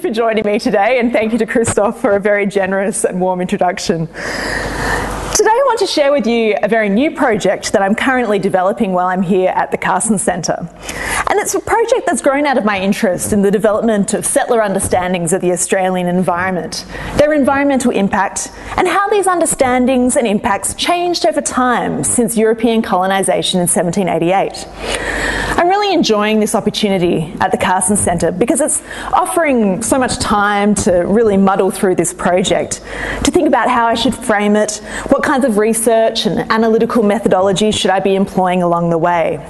for joining me today, and thank you to Christoph for a very generous and warm introduction. Today I want to share with you a very new project that I'm currently developing while I'm here at the Carson Centre. And it's a project that's grown out of my interest in the development of settler understandings of the Australian environment, their environmental impact, and how these understandings and impacts changed over time since European colonisation in 1788. I'm really enjoying this opportunity at the Carson Centre because it's offering so much time to really muddle through this project, to think about how I should frame it, what kinds of research and analytical methodologies should I be employing along the way.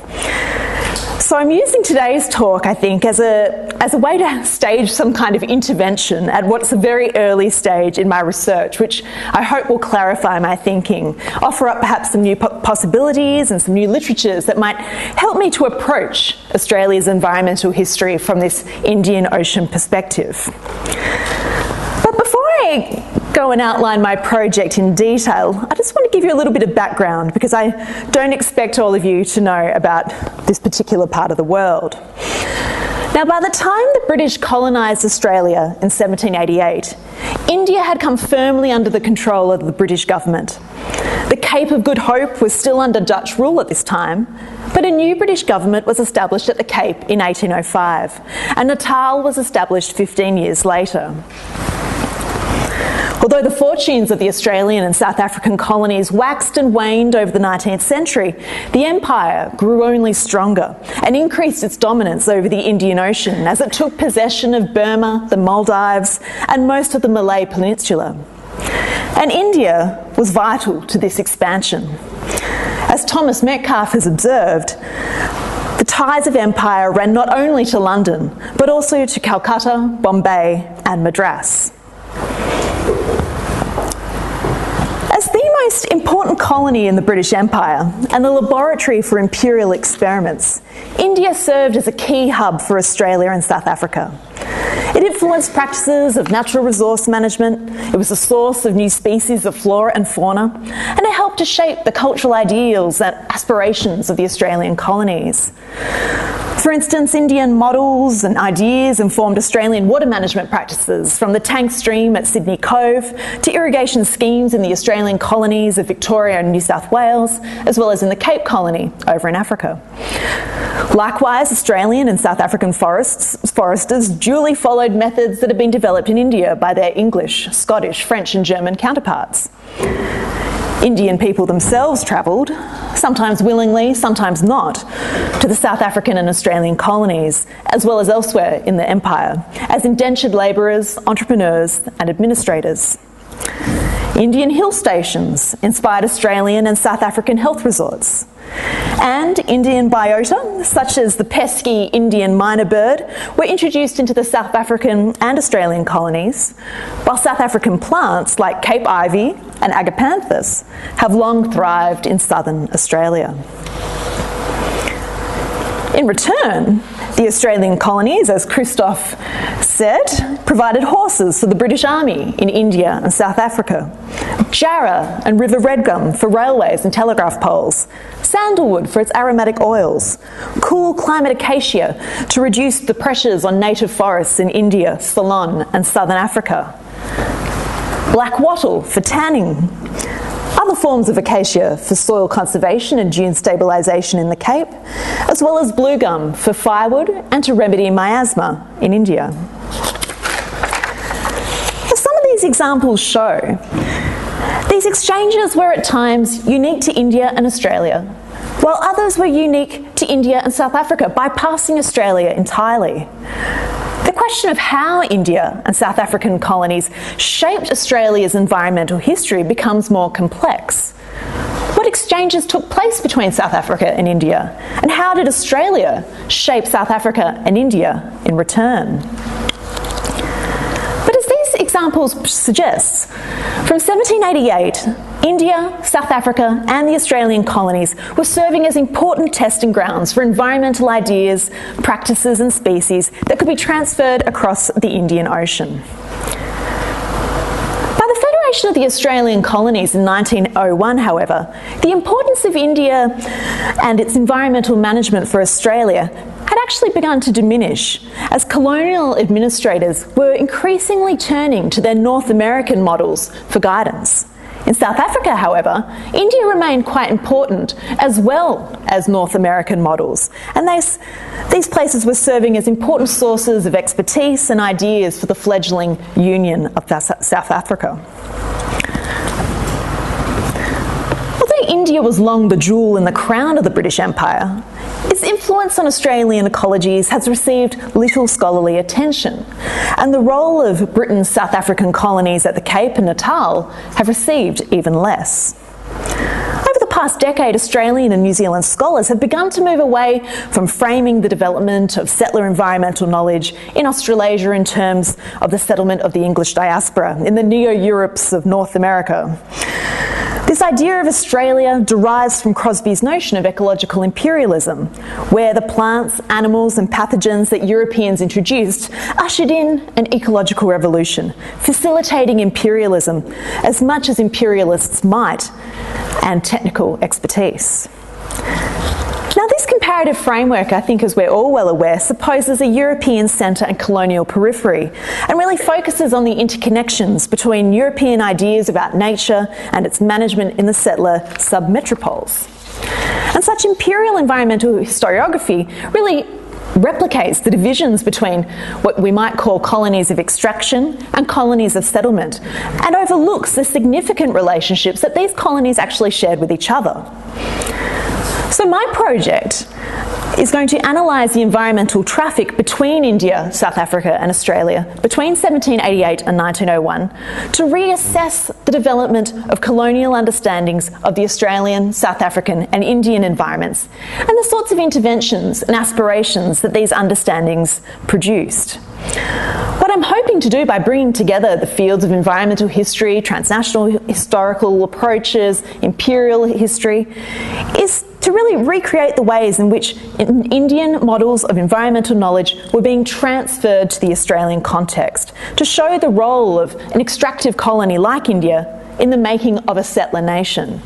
So I'm using today's talk, I think, as a way to stage some kind of intervention at what's a very early stage in my research, which I hope will clarify my thinking, offer up perhaps some new possibilities and some new literatures that might help me to approach Australia's environmental history from this Indian Ocean perspective. But before I go and outline my project in detail, I just want to give you a little bit of background because I don't expect all of you to know about this particular part of the world. Now, by the time the British colonised Australia in 1788, India had come firmly under the control of the British government. The Cape of Good Hope was still under Dutch rule at this time, but a new British government was established at the Cape in 1805, and Natal was established 15 years later. Although the fortunes of the Australian and South African colonies waxed and waned over the 19th century, the empire grew only stronger and increased its dominance over the Indian Ocean as it took possession of Burma, the Maldives, and most of the Malay Peninsula. And India was vital to this expansion. As Thomas Metcalfe has observed, the ties of empire ran not only to London, but also to Calcutta, Bombay, and Madras. As the most important colony in the British Empire and the laboratory for imperial experiments, India served as a key hub for Australia and South Africa. It influenced practices of natural resource management, it was a source of new species of flora and fauna, and it helped to shape the cultural ideals and aspirations of the Australian colonies. For instance, Indian models and ideas informed Australian water management practices, from the tank stream at Sydney Cove to irrigation schemes in the Australian colonies of Victoria and New South Wales, as well as in the Cape Colony over in Africa. Likewise, Australian and South African foresters duly followed methods that had been developed in India by their English, Scottish, French and German counterparts. Indian people themselves travelled, sometimes willingly, sometimes not, to the South African and Australian colonies, as well as elsewhere in the empire, as indentured labourers, entrepreneurs and administrators. Indian hill stations inspired Australian and South African health resorts. And Indian biota, such as the pesky Indian myna bird, were introduced into the South African and Australian colonies, while South African plants like Cape ivy and agapanthus have long thrived in southern Australia. In return, the Australian colonies, as Christoph said, provided horses for the British Army in India and South Africa, jarrah and river red gum for railways and telegraph poles, sandalwood for its aromatic oils, cool climate acacia to reduce the pressures on native forests in India, Ceylon and southern Africa, black wattle for tanning, other forms of acacia for soil conservation and dune stabilisation in the Cape, as well as blue gum for firewood and to remedy miasma in India. As some of these examples show, these exchanges were at times unique to India and Australia, while others were unique to India and South Africa, bypassing Australia entirely. The question of how India and South African colonies shaped Australia's environmental history becomes more complex. What exchanges took place between South Africa and India? And how did Australia shape South Africa and India in return? But as these examples suggest, from 1788, India, South Africa and the Australian colonies were serving as important testing grounds for environmental ideas, practices and species that could be transferred across the Indian Ocean. By the creation of the Australian colonies in 1901, however, the importance of India and its environmental management for Australia had actually begun to diminish as colonial administrators were increasingly turning to their North American models for guidance. In South Africa, however, India remained quite important as well as North American models, and these places were serving as important sources of expertise and ideas for the fledgling Union of South Africa. Although India was long the jewel in the crown of the British Empire, its influence on Australian ecologies has received little scholarly attention, and the role of Britain's South African colonies at the Cape and Natal have received even less. Over the past decade, Australian and New Zealand scholars have begun to move away from framing the development of settler environmental knowledge in Australasia in terms of the settlement of the English diaspora in the Neo-Europes of North America. This idea of Australia derives from Crosby's notion of ecological imperialism, where the plants, animals and pathogens that Europeans introduced ushered in an ecological revolution, facilitating imperialism as much as imperialists might, and technical expertise. Now, this comparative framework, I think, as we're all well aware, supposes a European centre and colonial periphery, and really focuses on the interconnections between European ideas about nature and its management in the settler submetropoles. And such imperial environmental historiography really replicates the divisions between what we might call colonies of extraction and colonies of settlement, and overlooks the significant relationships that these colonies actually shared with each other. So my project is going to analyse the environmental traffic between India, South Africa and Australia between 1788 and 1901 to reassess the development of colonial understandings of the Australian, South African and Indian environments and the sorts of interventions and aspirations that these understandings produced. What I'm hoping to do by bringing together the fields of environmental history, transnational historical approaches, imperial history, is to really recreate the ways in which Indian models of environmental knowledge were being transferred to the Australian context, to show the role of an extractive colony like India in the making of a settler nation.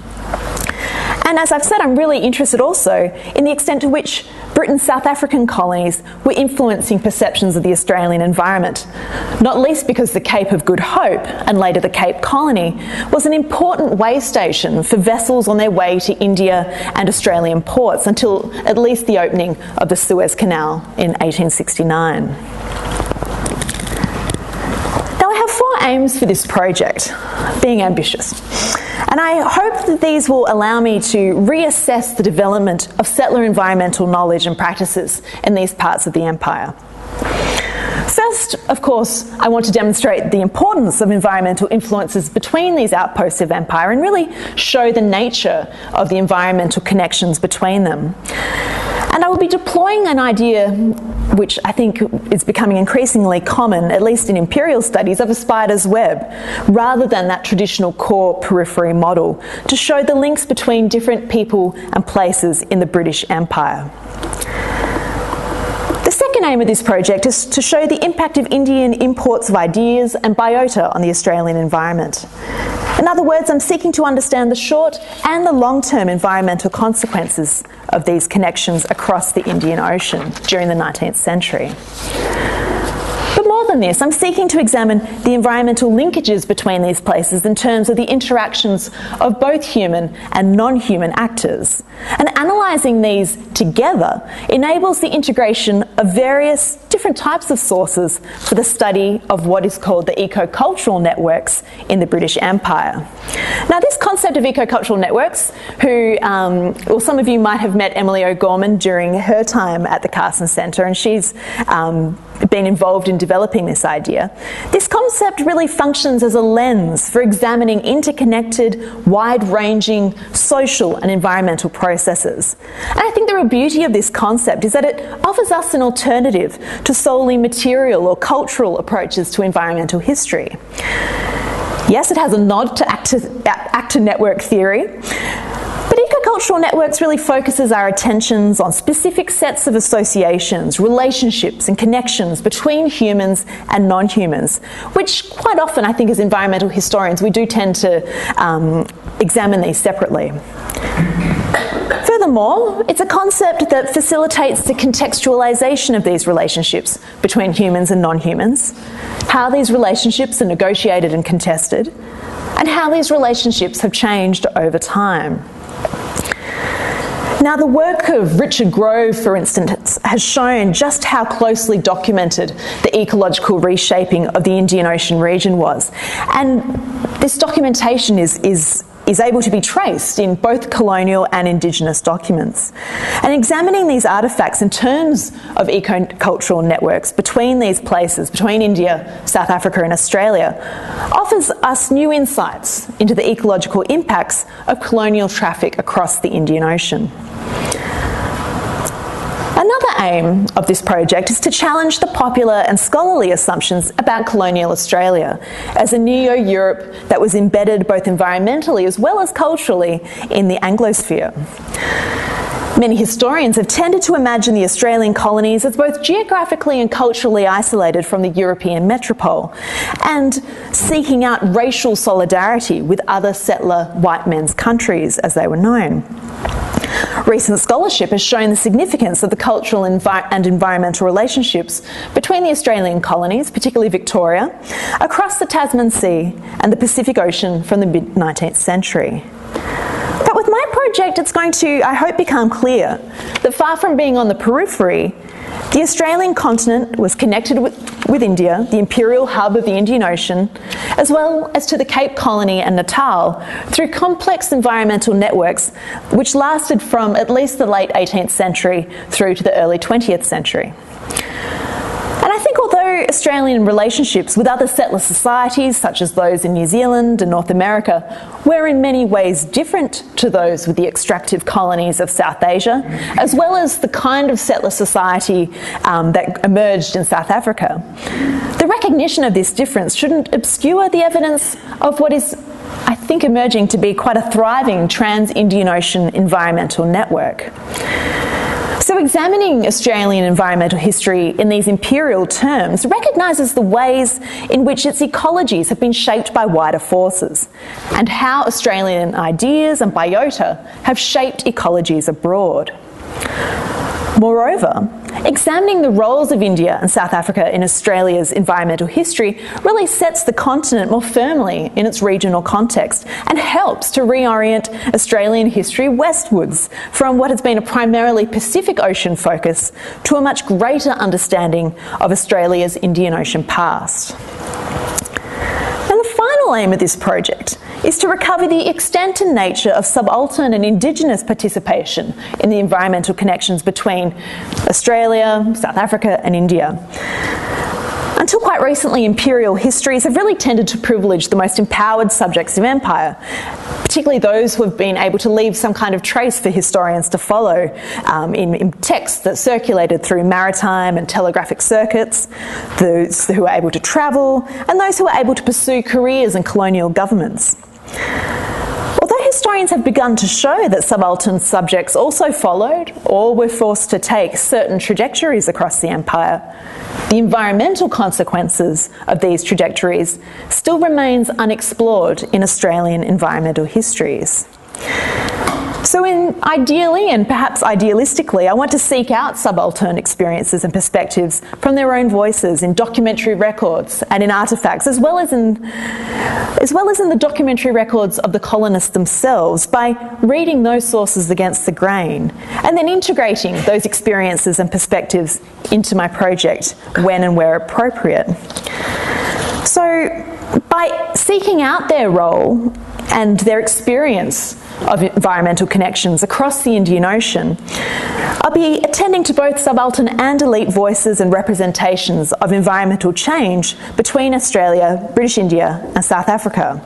And as I've said, I'm really interested also in the extent to which Britain's South African colonies were influencing perceptions of the Australian environment, not least because the Cape of Good Hope, and later the Cape Colony, was an important way station for vessels on their way to India and Australian ports until at least the opening of the Suez Canal in 1869. Now, I have 4 aims for this project, being ambitious. And I hope that these will allow me to reassess the development of settler environmental knowledge and practices in these parts of the empire. First, of course, I want to demonstrate the importance of environmental influences between these outposts of empire and really show the nature of the environmental connections between them. And I will be deploying an idea which I think is becoming increasingly common, at least in imperial studies, of a spider's web, rather than that traditional core periphery model, to show the links between different people and places in the British Empire. The second aim of this project is to show the impact of Indian imports of ideas and biota on the Australian environment. In other words, I'm seeking to understand the short and the long-term environmental consequences of these connections across the Indian Ocean during the 19th century. But more than this, I'm seeking to examine the environmental linkages between these places in terms of the interactions of both human and non-human actors. And analysing these together enables the integration of various different types of sources for the study of what is called the ecocultural networks in the British Empire. Now, this concept of ecocultural networks, well, some of you might have met Emily O'Gorman during her time at the Carson Centre, and she's been involved in developing this idea. This concept really functions as a lens for examining interconnected, wide-ranging social and environmental processes. And I think the real beauty of this concept is that it offers us an alternative to solely material or cultural approaches to environmental history. Yes, it has a nod to actor-network theory, but Ecocultural networks really focuses our attentions on specific sets of associations, relationships and connections between humans and non-humans, which quite often I think as environmental historians we do tend to examine these separately. Furthermore, it's a concept that facilitates the contextualisation of these relationships between humans and non-humans, how these relationships are negotiated and contested, and how these relationships have changed over time. Now, the work of Richard Grove, for instance, has shown just how closely documented the ecological reshaping of the Indian Ocean region was. And this documentation is able to be traced in both colonial and Indigenous documents. And examining these artefacts in terms of ecocultural networks between these places, between India, South Africa and Australia, offers us new insights into the ecological impacts of colonial traffic across the Indian Ocean. Another aim of this project is to challenge the popular and scholarly assumptions about colonial Australia as a neo-Europe that was embedded both environmentally as well as culturally in the Anglosphere. Many historians have tended to imagine the Australian colonies as both geographically and culturally isolated from the European metropole and seeking out racial solidarity with other settler white men's countries as they were known. Recent scholarship has shown the significance of the cultural and environmental relationships between the Australian colonies, particularly Victoria, across the Tasman Sea and the Pacific Ocean from the mid-19th century. But with my project, it's going to, I hope, become clear that far from being on the periphery, the Australian continent was connected with India, the imperial hub of the Indian Ocean, as well as to the Cape Colony and Natal through complex environmental networks which lasted from at least the late 18th century through to the early 20th century. And I think although Australian relationships with other settler societies, such as those in New Zealand and North America, were in many ways different to those with the extractive colonies of South Asia, as well as the kind of settler society that emerged in South Africa, the recognition of this difference shouldn't obscure the evidence of what is, I think, emerging to be quite a thriving trans-Indian Ocean environmental network. So examining Australian environmental history in these imperial terms recognises the ways in which its ecologies have been shaped by wider forces and how Australian ideas and biota have shaped ecologies abroad. Moreover, examining the roles of India and South Africa in Australia's environmental history really sets the continent more firmly in its regional context and helps to reorient Australian history westwards from what has been a primarily Pacific Ocean focus to a much greater understanding of Australia's Indian Ocean past. And the final aim of this project is to recover the extent and nature of subaltern and Indigenous participation in the environmental connections between Australia, South Africa and India. Until quite recently, imperial histories have really tended to privilege the most empowered subjects of empire, particularly those who have been able to leave some kind of trace for historians to follow in texts that circulated through maritime and telegraphic circuits, those who were able to travel, and those who were able to pursue careers in colonial governments. Although historians have begun to show that subaltern subjects also followed or were forced to take certain trajectories across the empire, the environmental consequences of these trajectories still remains unexplored in Australian environmental histories. So ideally, and perhaps idealistically, I want to seek out subaltern experiences and perspectives from their own voices in documentary records and in artefacts, as well as in the documentary records of the colonists themselves, by reading those sources against the grain, and then integrating those experiences and perspectives into my project when and where appropriate. So by seeking out their role and their experience of environmental connections across the Indian Ocean, I'll be attending to both subaltern and elite voices and representations of environmental change between Australia, British India and South Africa.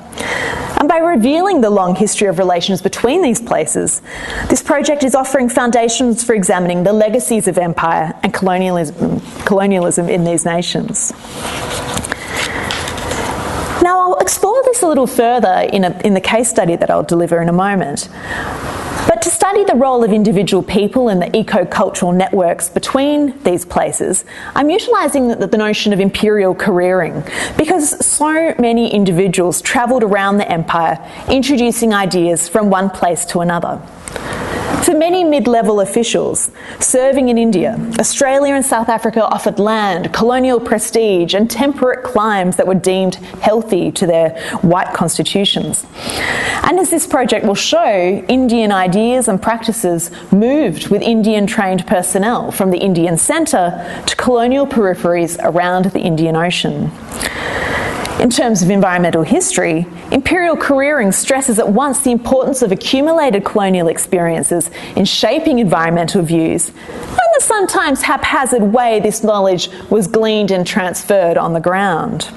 And by revealing the long history of relations between these places, this project is offering foundations for examining the legacies of empire and colonialism in these nations. Now, I'll explore this a little further in the case study that I'll deliver in a moment. But to study the role of individual people and the eco-cultural networks between these places, I'm utilising the notion of imperial careering, because so many individuals travelled around the empire introducing ideas from one place to another. For many mid-level officials serving in India, Australia and South Africa offered land, colonial prestige and temperate climes that were deemed healthy to their white constitutions. And as this project will show, Indian ideas and practices moved with Indian-trained personnel from the Indian centre to colonial peripheries around the Indian Ocean. In terms of environmental history, imperial careering stresses at once the importance of accumulated colonial experiences in shaping environmental views and the sometimes haphazard way this knowledge was gleaned and transferred on the ground.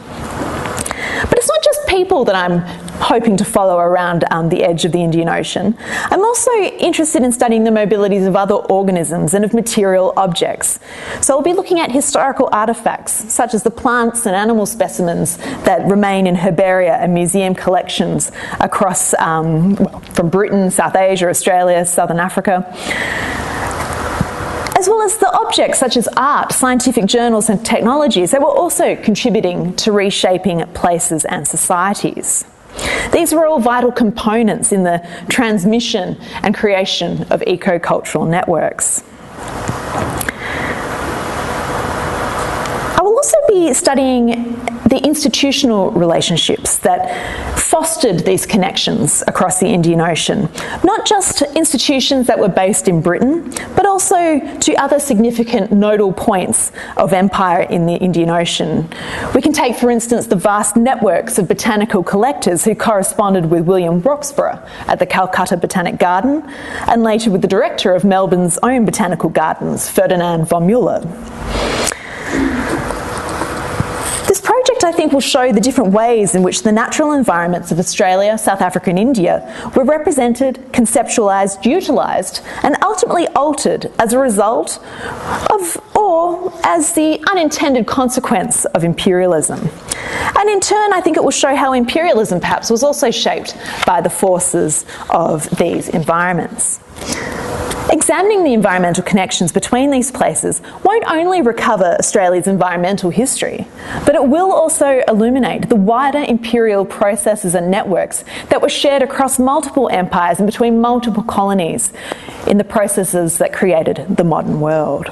But it's not just people that I'm hoping to follow around the edge of the Indian Ocean. I'm also interested in studying the mobilities of other organisms and of material objects. So I'll be looking at historical artefacts, such as the plants and animal specimens that remain in herbaria and museum collections across from Britain, South Asia, Australia, Southern Africa, as well as the objects such as art, scientific journals and technologies that were also contributing to reshaping places and societies. These were all vital components in the transmission and creation of eco-cultural networks. I will also be studying the institutional relationships that fostered these connections across the Indian Ocean, not just to institutions that were based in Britain, but also to other significant nodal points of empire in the Indian Ocean. We can take, for instance, the vast networks of botanical collectors who corresponded with William Roxburgh at the Calcutta Botanic Garden, and later with the director of Melbourne's own botanical gardens, Ferdinand von Mueller. This project, I think, will show the different ways in which the natural environments of Australia, South Africa and India were represented, conceptualised, utilised and ultimately altered as a result of, or as the unintended consequence of imperialism. And in turn, I think it will show how imperialism perhaps was also shaped by the forces of these environments. Examining the environmental connections between these places won't only recover Australia's environmental history, but it will also illuminate the wider imperial processes and networks that were shared across multiple empires and between multiple colonies in the processes that created the modern world.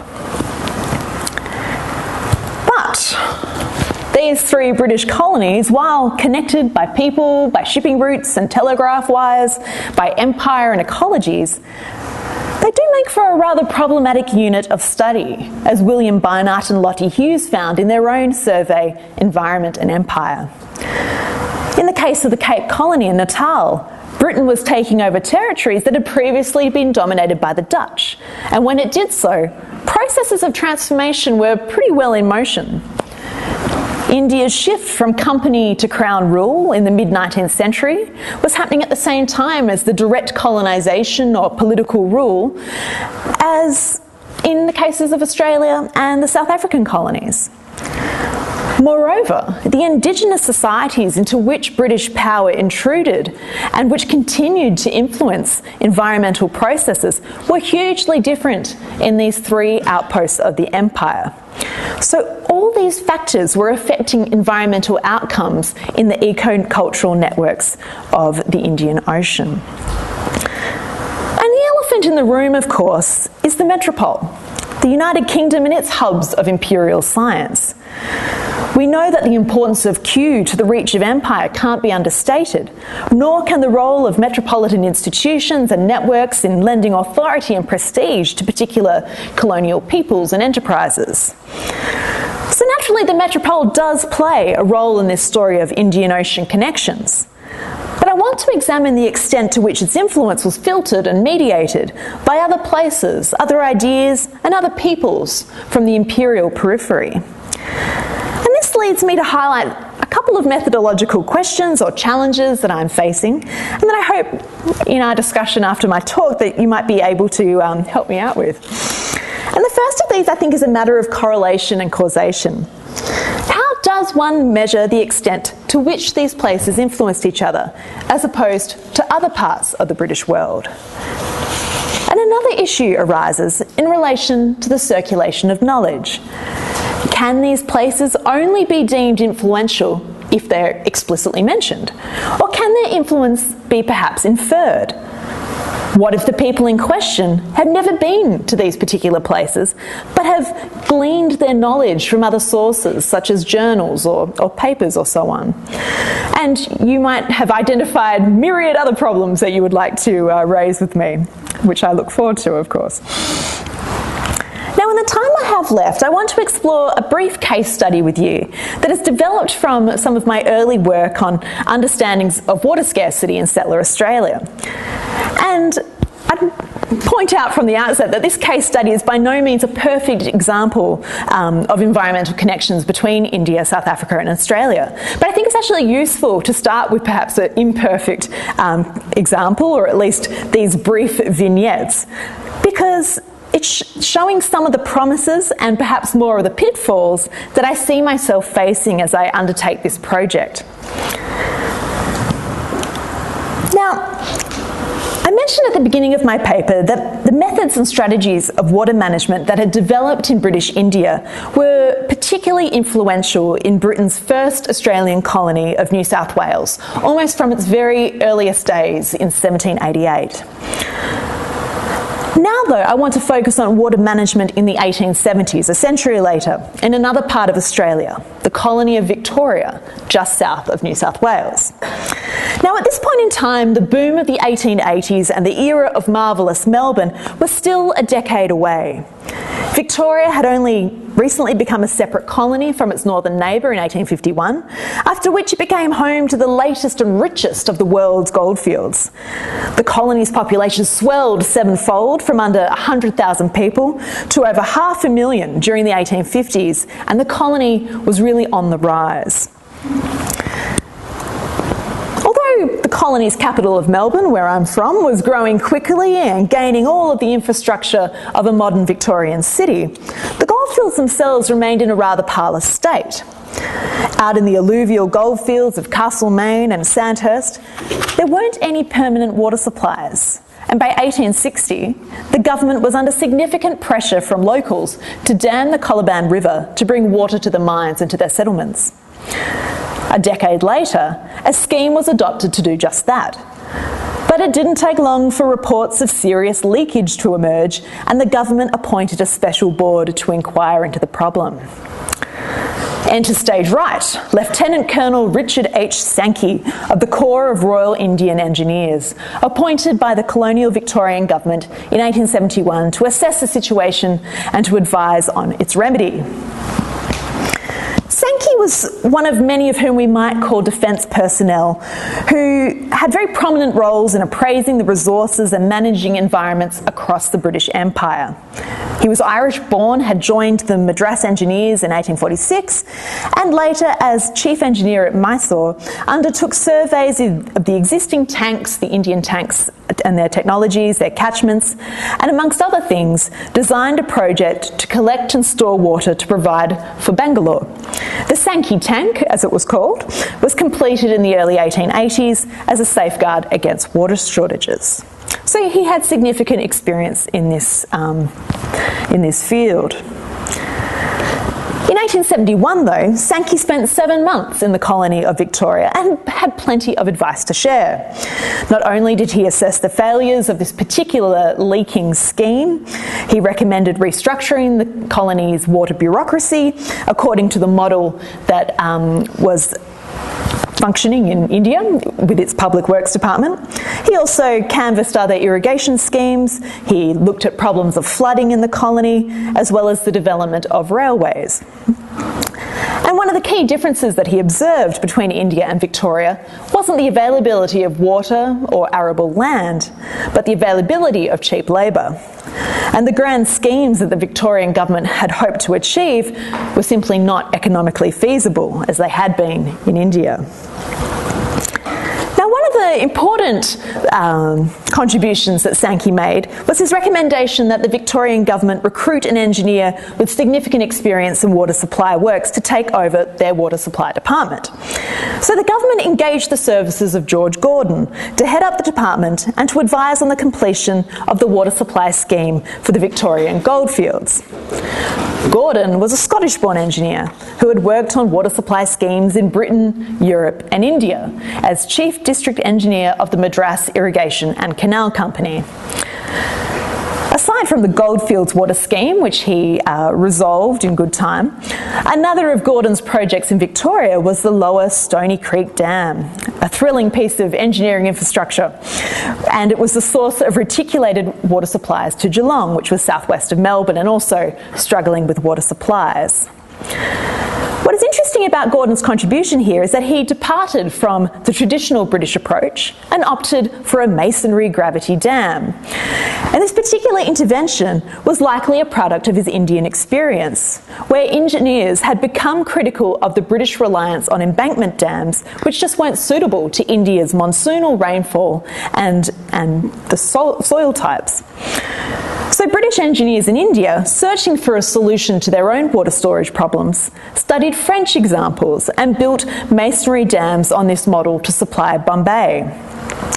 But these three British colonies, while connected by people, by shipping routes and telegraph wires, by empire and ecologies, they do make for a rather problematic unit of study, as William Barnard and Lottie Hughes found in their own survey, Environment and Empire. In the case of the Cape Colony in Natal, Britain was taking over territories that had previously been dominated by the Dutch, and when it did so, processes of transformation were pretty well in motion. India's shift from company to crown rule in the mid-19th century was happening at the same time as the direct colonisation or political rule as in the cases of Australia and the South African colonies. Moreover, the indigenous societies into which British power intruded and which continued to influence environmental processes were hugely different in these three outposts of the empire. So all these factors were affecting environmental outcomes in the eco-cultural networks of the Indian Ocean. And the elephant in the room, of course, is the metropole, the United Kingdom and its hubs of imperial science. We know that the importance of Kew to the reach of empire can't be understated, nor can the role of metropolitan institutions and networks in lending authority and prestige to particular colonial peoples and enterprises. So naturally, the metropole does play a role in this story of Indian Ocean connections. But I want to examine the extent to which its influence was filtered and mediated by other places, other ideas, and other peoples from the imperial periphery. And this leads me to highlight a couple of methodological questions or challenges that I'm facing, and that I hope in our discussion after my talk that you might be able to help me out with. And the first of these, I think, is a matter of correlation and causation. How does one measure the extent to which these places influenced each other, as opposed to other parts of the British world? And another issue arises in relation to the circulation of knowledge. Can these places only be deemed influential if they're explicitly mentioned? Or can their influence be perhaps inferred? What if the people in question have never been to these particular places, but have gleaned their knowledge from other sources, such as journals or papers or so on? And you might have identified myriad other problems that you would like to raise with me, which I look forward to, of course. Now, in the time I have left, I want to explore a brief case study with you that has developed from some of my early work on understandings of water scarcity in settler Australia. And I'd point out from the outset that this case study is by no means a perfect example of environmental connections between India, South Africa and Australia. But I think it's actually useful to start with perhaps an imperfect example, or at least these brief vignettes, because it's showing some of the promises and perhaps more of the pitfalls that I see myself facing as I undertake this project. Now, I mentioned at the beginning of my paper that the methods and strategies of water management that had developed in British India were particularly influential in Britain's first Australian colony of New South Wales, almost from its very earliest days in 1788. Now, though, I want to focus on water management in the 1870s, a century later, in another part of Australia, the colony of Victoria, just south of New South Wales. Now, at this point in time, the boom of the 1880s and the era of marvellous Melbourne was still a decade away. Victoria had only recently become a separate colony from its northern neighbour in 1851, after which it became home to the latest and richest of the world's goldfields. The colony's population swelled sevenfold from under 100,000 people to over 500,000 during the 1850s, and the colony was really on the rise. The colony's capital of Melbourne, where I'm from, was growing quickly and gaining all of the infrastructure of a modern Victorian city, the goldfields themselves remained in a rather parlous state. Out in the alluvial goldfields of Castlemaine and Sandhurst, there weren't any permanent water supplies. And by 1860, the government was under significant pressure from locals to dam the Colaban River to bring water to the mines and to their settlements. A decade later, a scheme was adopted to do just that. But it didn't take long for reports of serious leakage to emerge, and the government appointed a special board to inquire into the problem. Enter stage right, Lieutenant Colonel Richard H. Sankey of the Corps of Royal Indian Engineers, appointed by the colonial Victorian government in 1871 to assess the situation and to advise on its remedy. Sankey was one of many of whom we might call defence personnel who had very prominent roles in appraising the resources and managing environments across the British Empire. He was Irish-born, had joined the Madras Engineers in 1846, and later, as Chief Engineer at Mysore, undertook surveys of the existing tanks, the Indian tanks and their technologies, their catchments, and amongst other things, designed a project to collect and store water to provide for Bangalore. The Sankey tank, as it was called, was completed in the early 1880s as a safeguard against water shortages. So he had significant experience in this field. In 1871, though, Sankey spent 7 months in the colony of Victoria and had plenty of advice to share. Not only did he assess the failures of this particular leaking scheme, he recommended restructuring the colony's water bureaucracy according to the model that was functioning in India with its public works department. He also canvassed other irrigation schemes. He looked at problems of flooding in the colony, as well as the development of railways. And one of the key differences that he observed between India and Victoria wasn't the availability of water or arable land, but the availability of cheap labour. And the grand schemes that the Victorian government had hoped to achieve were simply not economically feasible, as they had been in India. Now, one of the important contributions that Sankey made was his recommendation that the Victorian government recruit an engineer with significant experience in water supply works to take over their water supply department. So the government engaged the services of George Gordon to head up the department and to advise on the completion of the water supply scheme for the Victorian goldfields. Gordon was a Scottish-born engineer who had worked on water supply schemes in Britain, Europe and India as Chief District Engineer of the Madras Irrigation and Canal Company. Aside from the Goldfields water scheme, which he resolved in good time, another of Gordon's projects in Victoria was the Lower Stoney Creek Dam, a thrilling piece of engineering infrastructure, and it was the source of reticulated water supplies to Geelong, which was southwest of Melbourne and also struggling with water supplies. What is interesting about Gordon's contribution here is that he departed from the traditional British approach and opted for a masonry gravity dam. And this particular intervention was likely a product of his Indian experience, where engineers had become critical of the British reliance on embankment dams, which just weren't suitable to India's monsoonal rainfall and the soil types. So British engineers in India, searching for a solution to their own water storage problems, studied French examples and built masonry dams on this model to supply Bombay.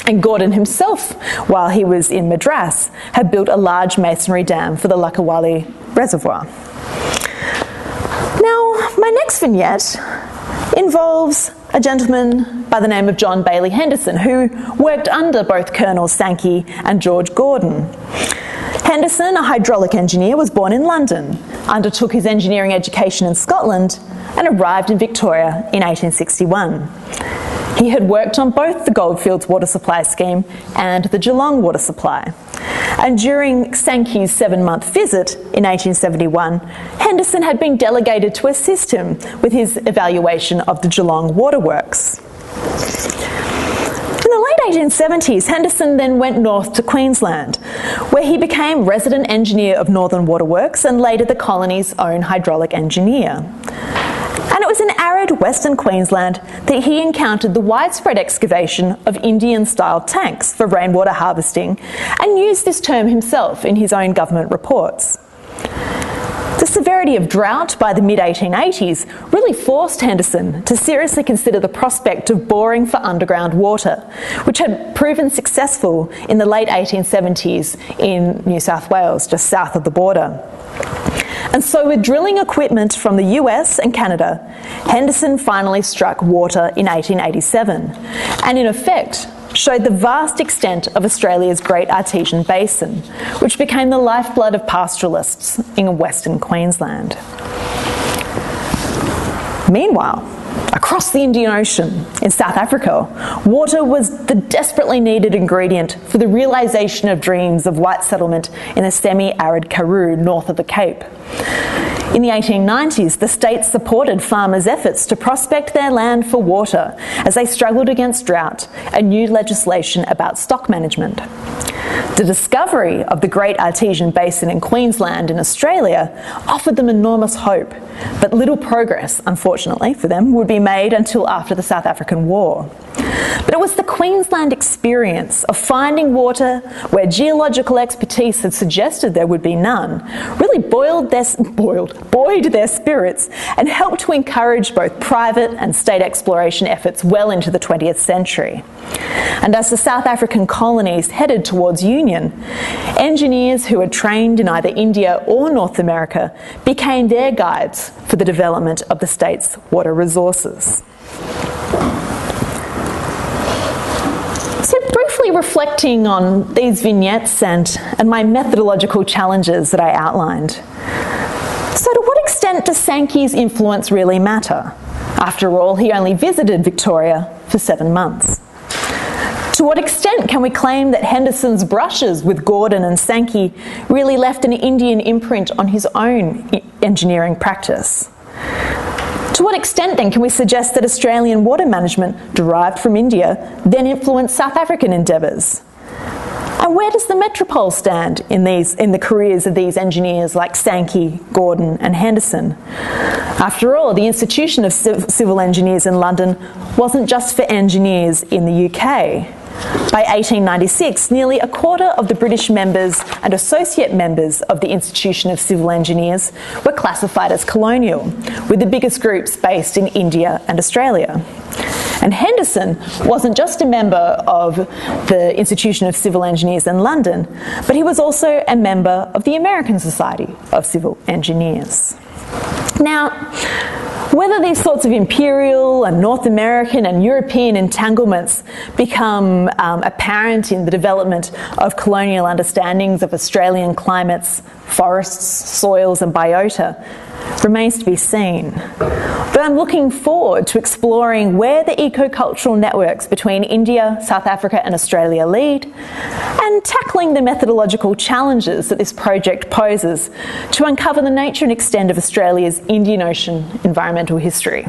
And Gordon himself, while he was in Madras, had built a large masonry dam for the Lakawali Reservoir. Now, my next vignette involves a gentleman by the name of John Bailey Henderson, who worked under both Colonel Sankey and George Gordon. Henderson, a hydraulic engineer, was born in London, undertook his engineering education in Scotland and arrived in Victoria in 1861. He had worked on both the Goldfields water supply scheme and the Geelong water supply. And during Sankey's 7-month visit in 1871, Henderson had been delegated to assist him with his evaluation of the Geelong waterworks. In the late 1870s, Henderson then went north to Queensland, where he became resident engineer of Northern Waterworks and later the colony's own hydraulic engineer. And it was in arid Western Queensland that he encountered the widespread excavation of Indian-style tanks for rainwater harvesting and used this term himself in his own government reports. The severity of drought by the mid-1880s really forced Henderson to seriously consider the prospect of boring for underground water, which had proven successful in the late 1870s in New South Wales, just south of the border. And so with drilling equipment from the US and Canada, Henderson finally struck water in 1887 and in effect showed the vast extent of Australia's Great Artesian Basin, which became the lifeblood of pastoralists in Western Queensland. Meanwhile, across the Indian Ocean in South Africa, water was the desperately needed ingredient for the realisation of dreams of white settlement in the semi-arid Karoo north of the Cape. In the 1890s, the state supported farmers' efforts to prospect their land for water as they struggled against drought and new legislation about stock management. The discovery of the Great Artesian Basin in Queensland in Australia offered them enormous hope, but little progress, unfortunately for them, would be made until after the South African War. But it was the Queensland experience of finding water where geological expertise had suggested there would be none, really buoyed their spirits and helped to encourage both private and state exploration efforts well into the 20th century. And as the South African colonies headed towards union, engineers who had trained in either India or North America became their guides for the development of the state's water resources. So briefly reflecting on these vignettes and my methodological challenges that I outlined. So to what extent does Sankey's influence really matter? After all, he only visited Victoria for 7 months. To what extent can we claim that Henderson's brushes with Gordon and Sankey really left an Indian imprint on his own engineering practice? To what extent then can we suggest that Australian water management derived from India then influenced South African endeavours? And where does the metropole stand in the careers of these engineers like Sankey, Gordon and Henderson? After all, the institution of civil engineers in London wasn't just for engineers in the UK. By 1896, nearly a quarter of the British members and associate members of the Institution of Civil Engineers were classified as colonial, with the biggest groups based in India and Australia. And Henderson wasn't just a member of the Institution of Civil Engineers in London, but he was also a member of the American Society of Civil Engineers. Now, whether these sorts of imperial and North American and European entanglements become apparent in the development of colonial understandings of Australian climates, forests, soils and biota remains to be seen. But I'm looking forward to exploring where the eco-cultural networks between India, South Africa and Australia lead, and tackling the methodological challenges that this project poses to uncover the nature and extent of Australia's Indian Ocean environmental history.